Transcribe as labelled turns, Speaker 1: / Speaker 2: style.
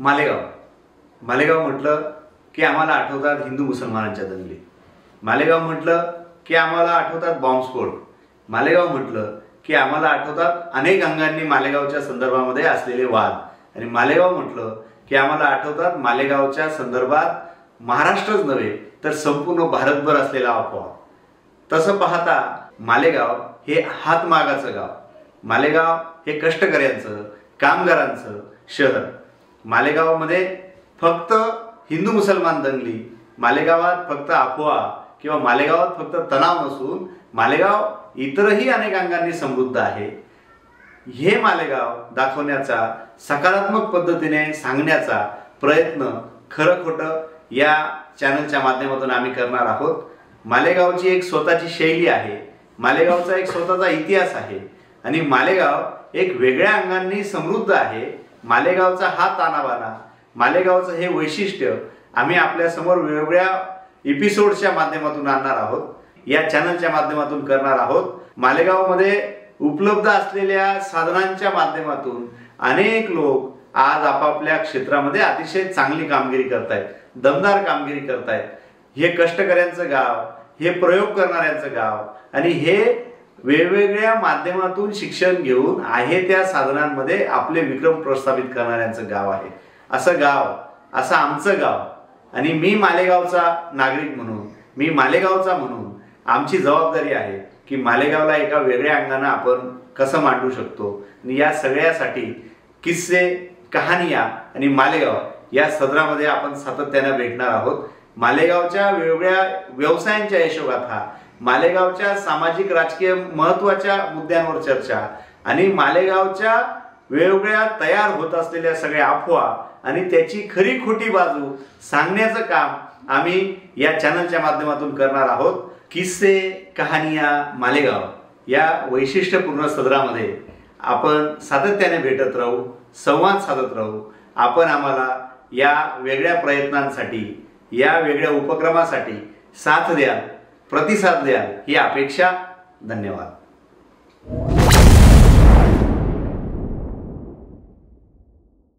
Speaker 1: मालेगाव मालेगाव म्हटलं की आम्हाला आठवतात हिंदू मुसलमानांच्या दंगली। मालेगाव म्हटलं की आम्हाला आठवतात बॉम्बस्फोट। मालेगाव म्हटलं की आम्हाला आठवतात अनेक अंगांनी मालेगावच्या संदर्भामध्ये असलेले वाद। आणि मालेगाव म्हटलं की आम्हाला आठवतात मालेगावच्या संदर्भात महाराष्ट्रच नव्हे तर संपूर्ण भारतभर असलेला अफवा। तसं पाहता मालेगाव हे हातमागाचं गाव, मालेगाव हे कष्टकऱ्यांचं कामगारांचं शहर। मालेगावमध्ये फक्त हिंदू मुसलमान दंगली, मालेगावात फक्त अफवा किंवा मालेगावात फक्त तणाव नसून मालेगाव इतरही अनेक अंगांनी समृद्ध आहे। हे मालेगाव दाखवण्याचा, सकारात्मक पद्धतीने सांगण्याचा प्रयत्न खरं खोटं या चॅनलच्या माध्यमातून आम्ही करणार आहोत। मालेगावची एक स्वतःची शैली आहे, मालेगावचा एक स्वतःचा इतिहास आहे आणि मालेगाव एक वेगळ्या अंगांनी समृद्ध आहे। मालेगावचा हा तानाबाना, मालेगावचं हे वैशिष्ट्य आम्ही आपल्या समोर वेगवेगळ्या एपिसोडच्या माध्यमातून आणणार आहोत, या चॅनलच्या माध्यमातून करणार आहोत। मालेगावमध्ये उपलब्ध असलेल्या साधनांच्या माध्यमातून अनेक लोक आज आपापल्या क्षेत्रामध्ये अतिशय चांगली कामगिरी करतायत, दमदार कामगिरी करतायत। हे कष्टकऱ्यांचं गाव, हे प्रयोग करणाऱ्यांचं गाव आणि हे वेगवेगळ्या माध्यमातून शिक्षण घेऊन आहे त्या साधनांमध्ये आपले विक्रम प्रस्थापित करणाऱ्यांचं गाव आहे। असं गाव, असं आमचं गाव आणि मी मालेगावचा नागरिक म्हणून, मी मालेगावचा म्हणून आमची जबाबदारी आहे की मालेगावला एका वेगळ्या अंगाने आपण कसं मांडू शकतो। आणि या सगळ्यासाठी किस्से, कहानिया आणि मालेगाव या सदरामध्ये आपण सातत्याने भेटणार आहोत। मालेगावच्या वेगवेगळ्या व्यवसायांच्या यशोगाथा, मालेगावच्या सामाजिक राजकीय महत्त्वाच्या मुद्द्यांवर चर्चा आणि मालेगावच्या वेगवेगळ्या तयार होत असलेल्या सगळ्या अफवा आणि त्याची खरी खोटी बाजू सांगण्याचं काम आम्ही या चॅनलच्या माध्यमातून करणार आहोत। किस्से, कहानिया, मालेगाव या वैशिष्ट्यपूर्ण सदरामध्ये आपण सातत्याने भेटत राहू, संवाद साधत राहू। आपण आम्हाला या वेगळ्या प्रयत्नांसाठी, या वेगळ्या उपक्रमासाठी साथ द्याल, प्रतिसाद द्याल ही अपेक्षा। धन्यवाद।